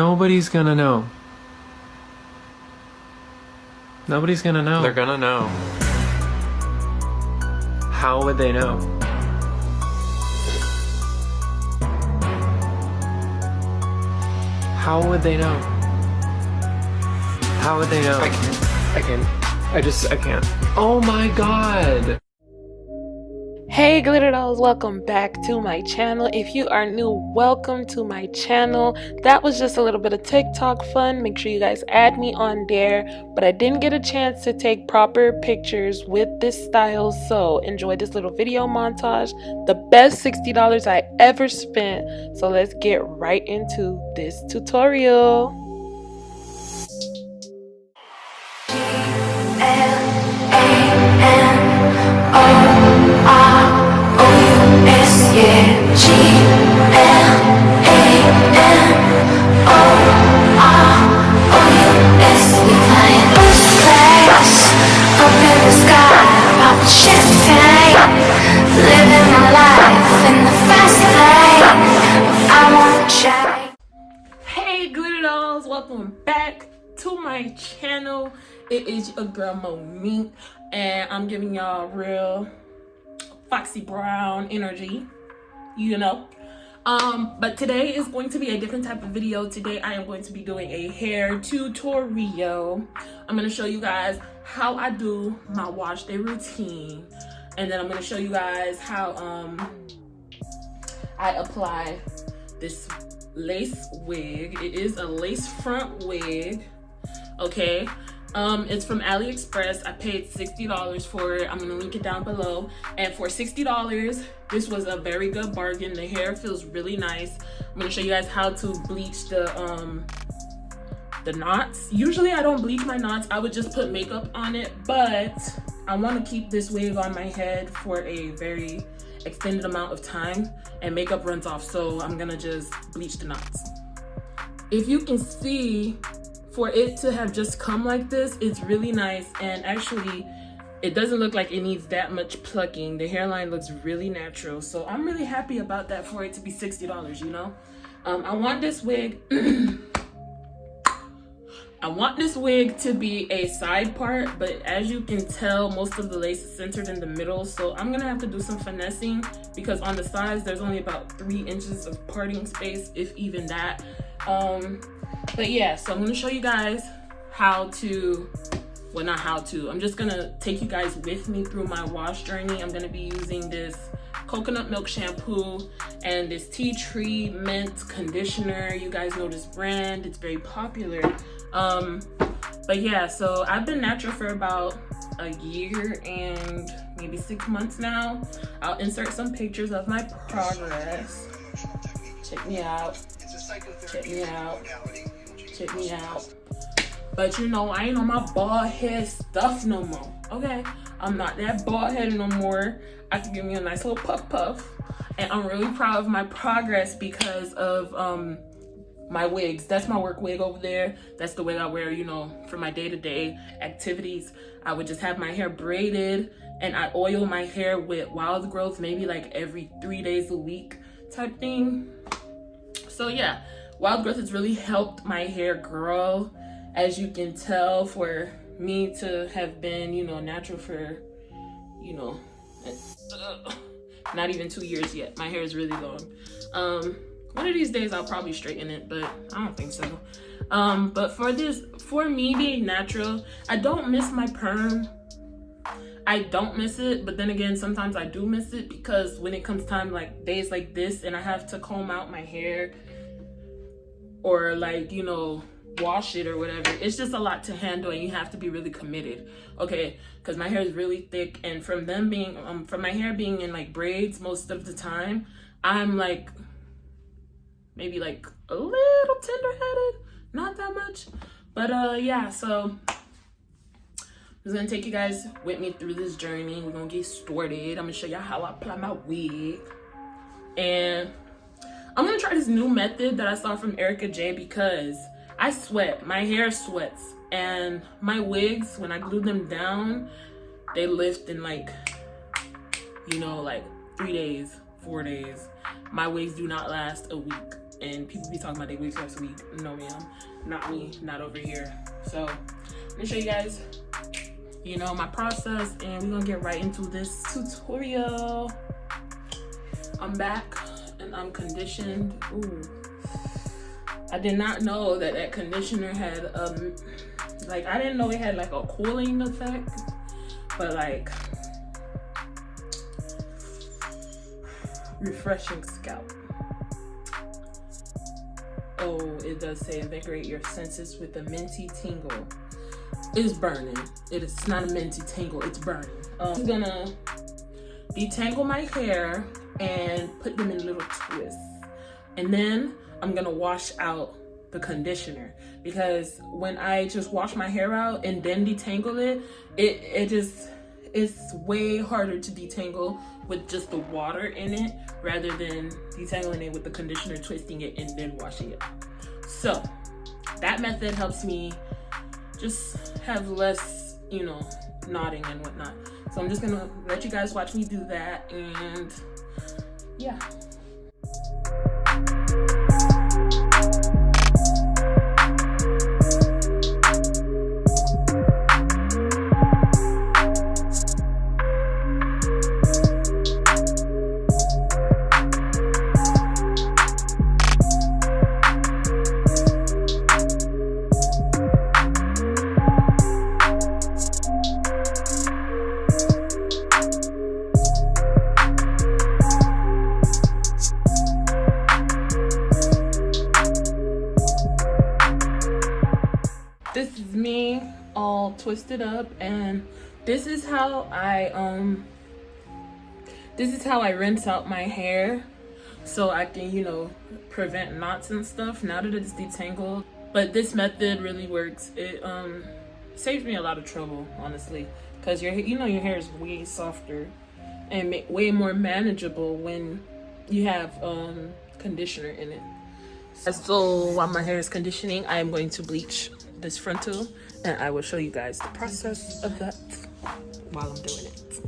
Nobody's gonna know. Nobody's gonna know. They're gonna know. How would they know? How would they know? How would they know? I can't. Oh my god! Hey GlitterDolls, welcome back to my channel. If you are new, welcome to my channel. That was just a little bit of TikTok fun. Make sure you guys add me on there. But I didn't get a chance to take proper pictures with this style, so enjoy this little video montage. The best $60 I ever spent. So let's get right into this tutorial. Hey GlitterDolls, welcome back to my channel. It is your girl Monique, and I'm giving y'all real foxy brown energy, you know. But today is going to be a different type of video. Today I am going to be doing a hair tutorial. I'm going to show you guys how I do my wash day routine, and then I'm going to show you guys how I apply this lace wig. It is a lace front wig, okay. It's from AliExpress. I paid $60 for it. I'm gonna link it down below. And for $60, this was a very good bargain. The hair feels really nice. I'm gonna show you guys how to bleach the knots. Usually I don't bleach my knots. I would just put makeup on it, but I want to keep this wig on my head for a very extended amount of time, and makeup runs off, so I'm gonna just bleach the knots. If you can see, for it to have just come like this, it's really nice, and actually it doesn't look like it needs that much plucking. The hairline looks really natural, so I'm really happy about that for it to be $60, you know. I want this wig I want this wig to be a side part, but as you can tell, most of the lace is centered in the middle, so I'm gonna have to do some finessing because on the sides there's only about 3 inches of parting space, if even that. But yeah, so I'm gonna show you guys how to, well, not how to, I'm just gonna take you guys with me through my wash journey. I'm gonna be using this coconut milk shampoo and this tea tree mint conditioner. You guys know this brand, it's very popular. But yeah, so I've been natural for about a year and maybe 6 months now. I'll insert some pictures of my progress. Check me out. Check me out. Check me out. But you know, I ain't on my bald head stuff no more. Okay, I'm not that bald headed no more. I can give me a nice little puff, and I'm really proud of my progress because of my wigs. That's my work wig over there. That's the wig I wear, you know, for my day-to-day activities. I would just have my hair braided, and I oil my hair with wild growth maybe like every 3 days a week type thing. So yeah, wild growth has really helped my hair grow. As you can tell, for me to have been, you know, natural for, you know, not even 2 years yet. My hair is really long. One of these days I'll probably straighten it, but I don't think so. But for me being natural, I don't miss my perm. I don't miss it, but then again, sometimes I do miss it because when it comes time, like days like this, and I have to comb out my hair or like, you know, wash it or whatever, it's just a lot to handle, and you have to be really committed, okay? Because my hair is really thick, and from them being from my hair being in like braids most of the time, I'm like maybe like a little tender-headed, not that much, but yeah, so I'm just gonna take you guys with me through this journey. We're gonna get started. I'm gonna show y'all how I apply my wig, and I'm gonna try this new method that I saw from Erica J because I sweat, my hair sweats, and my wigs, when I glue them down, they lift in like, you know, like 3 days, 4 days. My wigs do not last a week. and people be talking about their wigs twice a week. No ma'am, not me, not over here. So let me show you guys, you know, my process, and we're gonna get right into this tutorial. I'm back and I'm conditioned. Ooh, I did not know that conditioner had like, I didn't know it had like a cooling effect, but like refreshing scalp. Oh, it does say invigorate your senses with a minty tingle. It is burning. It's not a minty tingle, it's burning. I'm gonna detangle my hair and put them in little twists. And then I'm gonna wash out the conditioner, because when I just wash my hair out and then detangle it's way harder to detangle with just the water in it rather than detangling it with the conditioner, twisting it, and then washing it. So that method helps me just have less, you know, knotting and whatnot. So I'm just gonna let you guys watch me do that, and yeah. This is me all twisted up, and this is how I rinse out my hair so I can, you know, prevent knots and stuff now that it's detangled. But this method really works. It saves me a lot of trouble, honestly, because your hair is way softer and way more manageable when you have conditioner in it. So while my hair is conditioning, I am going to bleach this frontal, and I will show you guys the process of that while I'm doing it.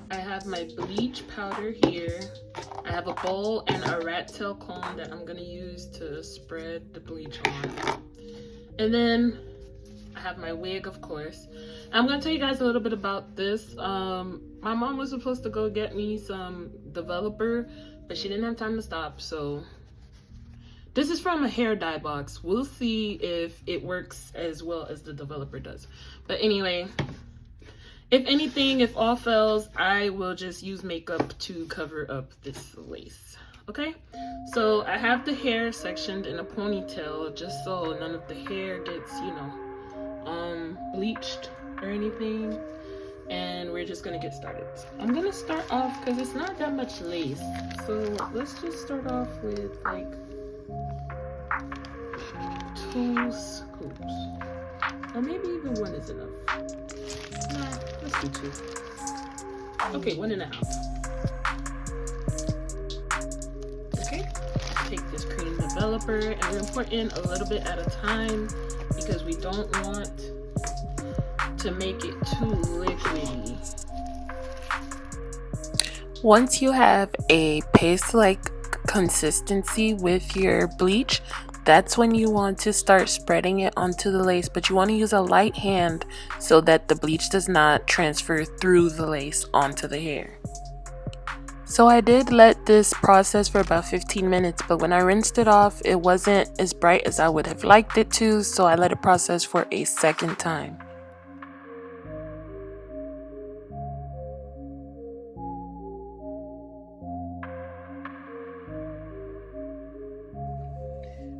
I have my bleach powder here. I have a bowl and a rat tail comb that I'm gonna use to spread the bleach on. And then I have my wig, of course. I'm gonna tell you guys a little bit about this. My mom was supposed to go get me some developer, but she didn't have time to stop, so this is from a hair dye box. We'll see if it works as well as the developer does. But anyway, if anything, if all fails, I will just use makeup to cover up this lace. Okay? So I have the hair sectioned in a ponytail just so none of the hair gets, you know, bleached or anything. And we're just gonna get started. I'm gonna start off, because it's not that much lace. So let's just start off with like 2 scoops, or maybe even 1 is enough. Nah, let's do 2. Okay, 1.5. Okay, take this cream developer, and we're gonna put in a little bit at a time because we don't want to make it too liquidy. Once you have a paste-like consistency with your bleach, that's when you want to start spreading it onto the lace, but you want to use a light hand so that the bleach does not transfer through the lace onto the hair. So I did let this process for about 15 minutes, but when I rinsed it off, it wasn't as bright as I would have liked it to, so I let it process for a second time.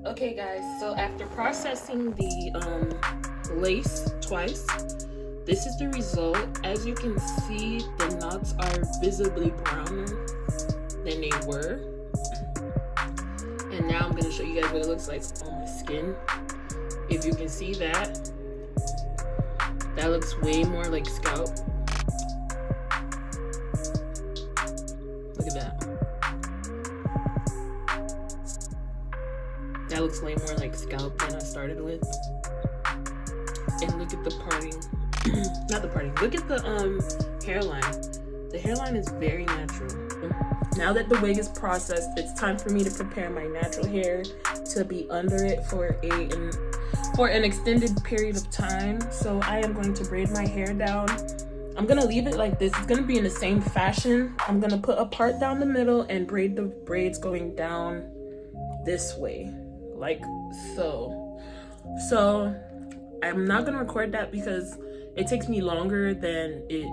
Okay guys, so after processing the lace twice, this is the result. As you can see, the knots are visibly browner than they were. And now I'm going to show you guys what it looks like on my skin. If you can see that, that looks way more like scalp. Look at that. That looks way more like scalp than I started with. And look at the parting. Not the parting. Look at the hairline. The hairline is very natural. Now that the wig is processed, it's time for me to prepare my natural hair to be under it for an extended period of time. So I am going to braid my hair down. I'm gonna leave it like this. It's gonna be in the same fashion. I'm gonna put a part down the middle and braid the braids going down this way, like so. So I'm not gonna record that because it takes me longer than it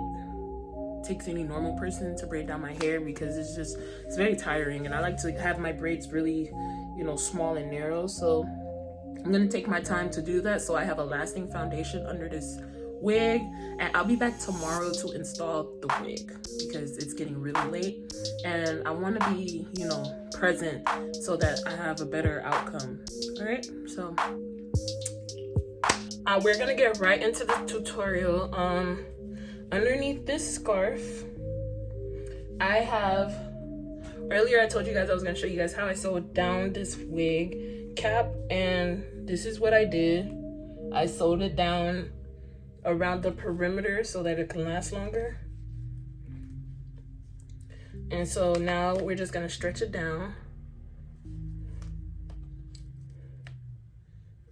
takes any normal person to braid down my hair, because it's very tiring, and I like to have my braids really, you know, small and narrow. So I'm gonna take my time to do that so I have a lasting foundation under this wig, and I'll be back tomorrow to install the wig because it's getting really late and I want to be, you know, present so that I have a better outcome. All right, so we're gonna get right into the tutorial. Underneath this scarf, I have, earlier I told you guys I was gonna show you guys how I sewed down this wig cap, and this is what I did. I sewed it down around the perimeter so that it can last longer. And so now we're just gonna stretch it down.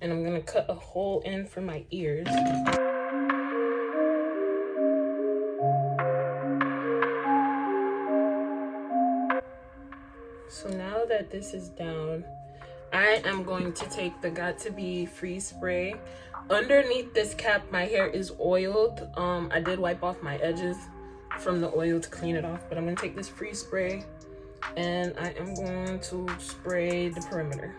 And I'm gonna cut a hole in for my ears. So now that this is down, I am going to take the Got To Be Freeze Spray. Underneath this cap, my hair is oiled. I did wipe off my edges from the oil to clean it off, but I'm gonna take this freeze spray and I am going to spray the perimeter.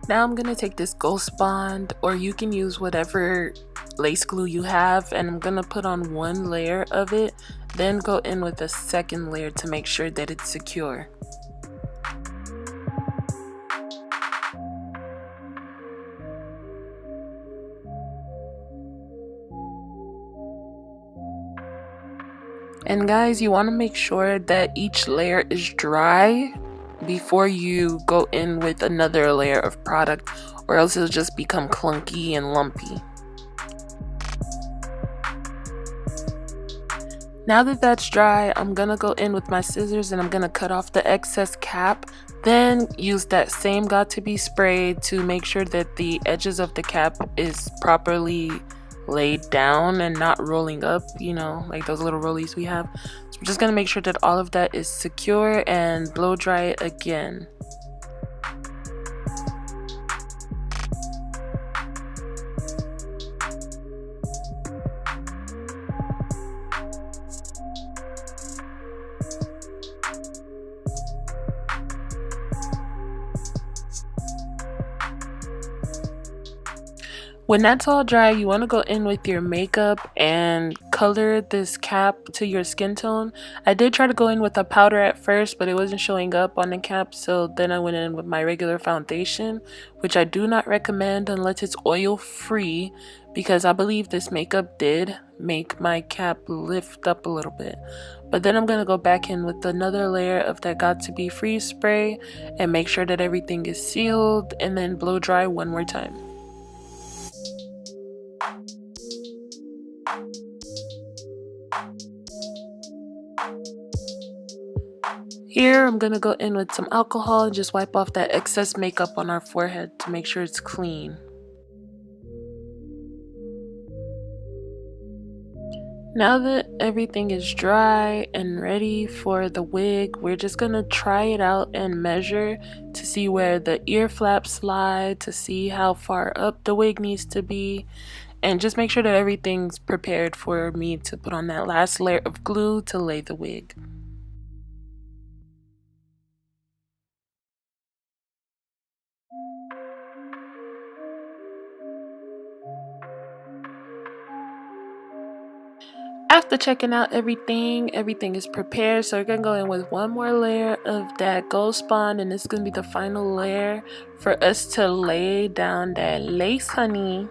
Now I'm gonna take this Ghost Bond, or you can use whatever lace glue you have, and I'm gonna put on one layer of it, then go in with a second layer to make sure that it's secure. And guys, you want to make sure that each layer is dry before you go in with another layer of product, or else it'll just become clunky and lumpy. Now that that's dry, I'm gonna go in with my scissors and I'm gonna cut off the excess cap, then use that same Got To Be spray to make sure that the edges of the cap is properly laid down and not rolling up, you know, like those little rollies we have. So I'm just gonna make sure that all of that is secure and blow dry it again. When that's all dry, you want to go in with your makeup and color this cap to your skin tone. I did try to go in with a powder at first, but it wasn't showing up on the cap, so then I went in with my regular foundation, which I do not recommend unless it's oil free, because I believe this makeup did make my cap lift up a little bit. But then I'm going to go back in with another layer of that Got To Be freeze spray and make sure that everything is sealed, and then blow dry one more time. Here, I'm gonna go in with some alcohol and just wipe off that excess makeup on our forehead to make sure it's clean. Now that everything is dry and ready for the wig, we're just gonna try it out and measure to see where the ear flaps lie, to see how far up the wig needs to be, and just make sure that everything's prepared for me to put on that last layer of glue to lay the wig. After checking out everything is prepared. So we're gonna go in with one more layer of that gold spawn, and this is gonna be the final layer for us to lay down that lace, honey.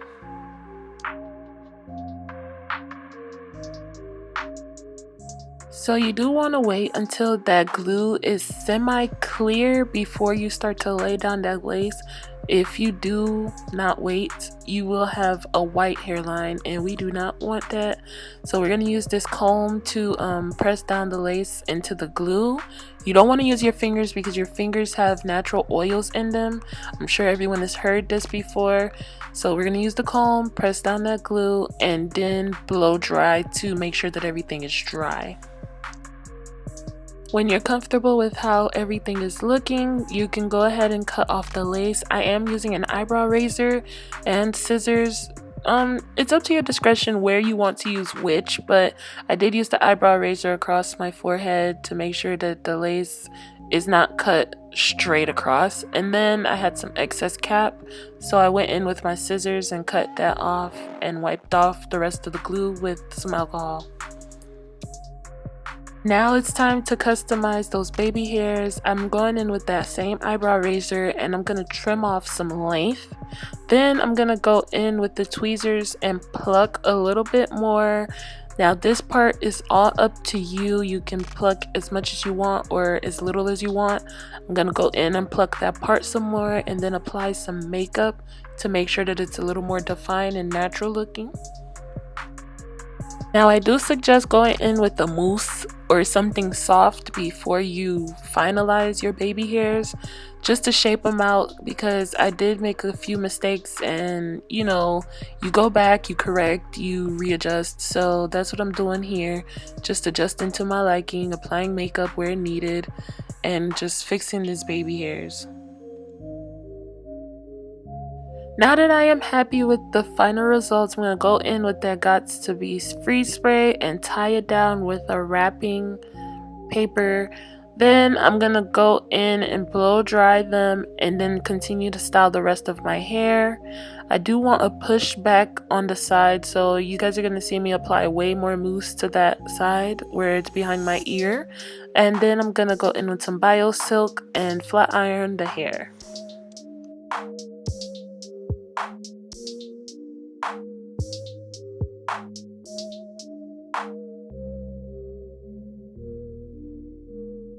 So you do want to wait until that glue is semi-clear before you start to lay down that lace. If you do not wait, you will have a white hairline, and we do not want that. So we're going to use this comb to press down the lace into the glue. You don't want to use your fingers because your fingers have natural oils in them. I'm sure everyone has heard this before. So we're going to use the comb, press down that glue, and then blow dry to make sure that everything is dry. When you're comfortable with how everything is looking, you can go ahead and cut off the lace. I am using an eyebrow razor and scissors. It's up to your discretion where you want to use which, but I did use the eyebrow razor across my forehead to make sure that the lace is not cut straight across. And then I had some excess cap, so I went in with my scissors and cut that off and wiped off the rest of the glue with some alcohol. Now it's time to customize those baby hairs. I'm going in with that same eyebrow razor and I'm going to trim off some length. Then I'm going to go in with the tweezers and pluck a little bit more. Now this part is all up to you. You can pluck as much as you want or as little as you want. I'm going to go in and pluck that part some more and then apply some makeup to make sure that it's a little more defined and natural looking. Now I do suggest going in with a mousse or something soft before you finalize your baby hairs, just to shape them out, because I did make a few mistakes and you know, you go back, you correct, you readjust. So that's what I'm doing here, just adjusting to my liking, applying makeup where needed, and just fixing these baby hairs. Now that I am happy with the final results, I'm going to go in with that Gots to Be freeze spray and tie it down with a wrapping paper. Then I'm going to go in and blow dry them and then continue to style the rest of my hair. I do want a push back on the side, so you guys are going to see me apply way more mousse to that side where it's behind my ear. And then I'm going to go in with some bio silk and flat iron the hair.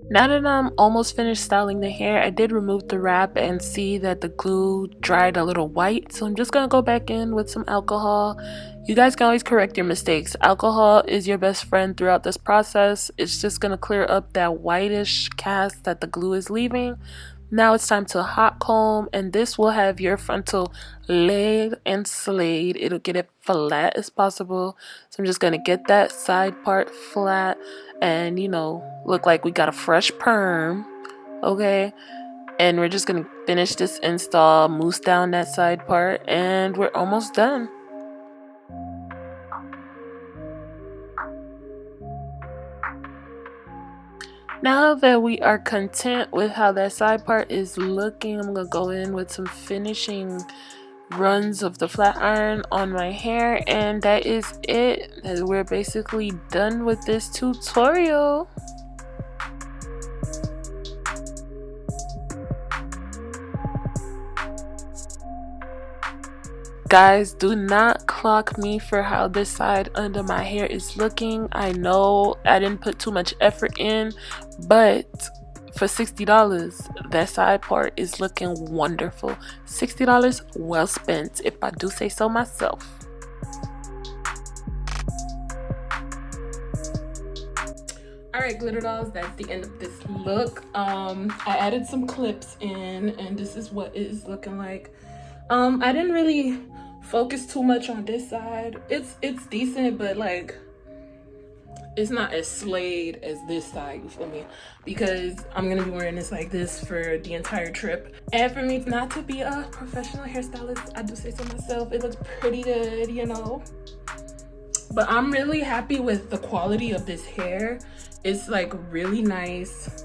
Now that I'm almost finished styling the hair, I did remove the wrap and see that the glue dried a little white. So I'm just going to go back in with some alcohol. You guys can always correct your mistakes. Alcohol is your best friend throughout this process. It's just going to clear up that whitish cast that the glue is leaving. Now it's time to hot comb, and this will have your frontal laid and slayed. It'll get it flat as possible. So I'm just going to get that side part flat and, you know, look like we got a fresh perm. Okay, and we're just going to finish this install, mousse down that side part, and we're almost done. Now that we are content with how that side part is looking, I'm going to go in with some finishing runs of the flat iron on my hair, and that is it. We're basically done with this tutorial. Guys, do not clock me for how this side under my hair is looking. I know I didn't put too much effort in, but for $60, that side part is looking wonderful. $60 well spent, if I do say so myself. Alright, glitter dolls, that's the end of this look. I added some clips in, and this is what it is looking like. I didn't really focus too much on this side. It's decent, but like it's not as slayed as this side, you feel me? Because I'm gonna be wearing this like this for the entire trip. And for me not to be a professional hairstylist, I do say so myself, it looks pretty good, you know. But I'm really happy with the quality of this hair. It's like really nice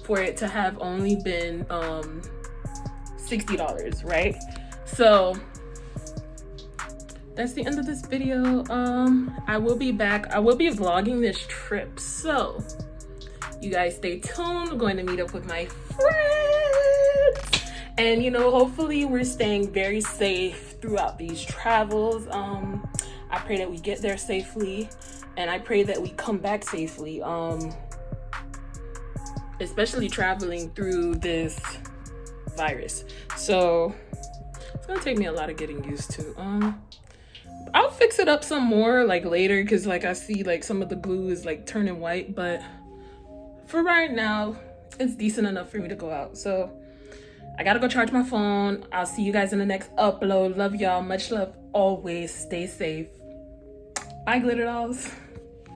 for it to have only been $60, right? So that's the end of this video. I will be back. I will be vlogging this trip, so you guys stay tuned. I'm going to meet up with my friends, and you know, hopefully we're staying very safe throughout these travels. I pray that we get there safely, and I pray that we come back safely, especially traveling through this virus. So it's gonna take me a lot of getting used to. I'll fix it up some more like later, because like I see like some of the glue is like turning white, but for right now it's decent enough for me to go out. So I gotta go charge my phone. I'll see you guys in the next upload. Love y'all, much love always. Stay safe. Bye, glitter dolls.